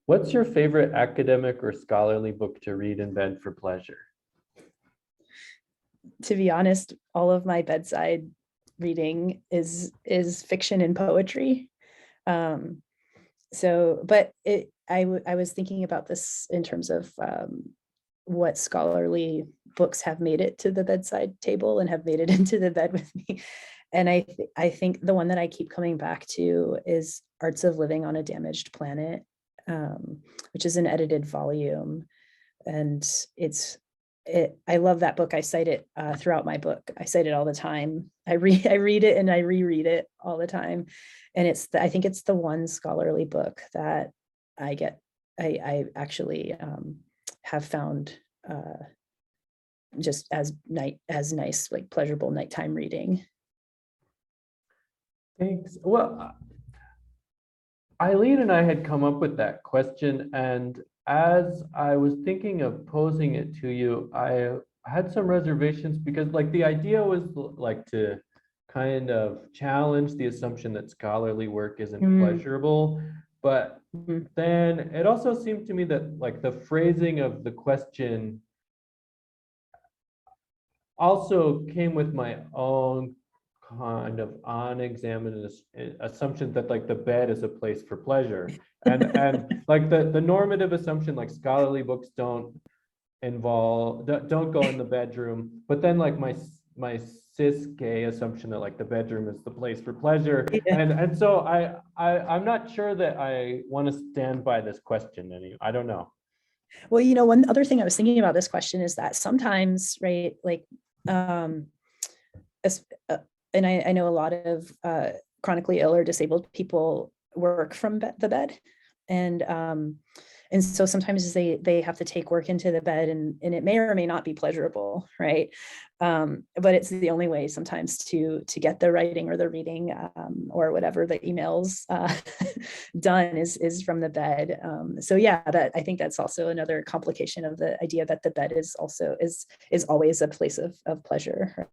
What's your favorite academic or scholarly book to read in bed for pleasure? To be honest, all of my bedside reading is fiction and poetry. But I was thinking about this in terms of what scholarly books have made it to the bedside table and have made it into the bed with me. And I think the one that I keep coming back to is Arts of Living on a Damaged Planet, which is an edited volume. And I love that book. I cite it throughout my book. I cite it all the time. I read it and I reread it all the time. And I think it's the one scholarly book that I actually have found just as nice, like pleasurable nighttime reading. Thanks. Well, Eileen and I had come up with that question, and as I was thinking of posing it to you, I had some reservations because like the idea was like to kind of challenge the assumption that scholarly work isn't pleasurable. But then it also seemed to me that like the phrasing of the question also came with my own kind of unexamined assumption that like the bed is a place for pleasure. And like the normative assumption, like scholarly books don't go in the bedroom, but then like my cis gay assumption that like the bedroom is the place for pleasure. Yeah. And so I'm not sure that I want to stand by this question I don't know. Well, one other thing I was thinking about this question is that sometimes, right, like, and I know a lot of chronically ill or disabled people work from the bed, and so sometimes they have to take work into the bed, and it may or may not be pleasurable, right? But it's the only way sometimes to get the writing or the reading or whatever the emails done is from the bed. So yeah, I think that's also another complication of the idea that the bed is always a place of pleasure,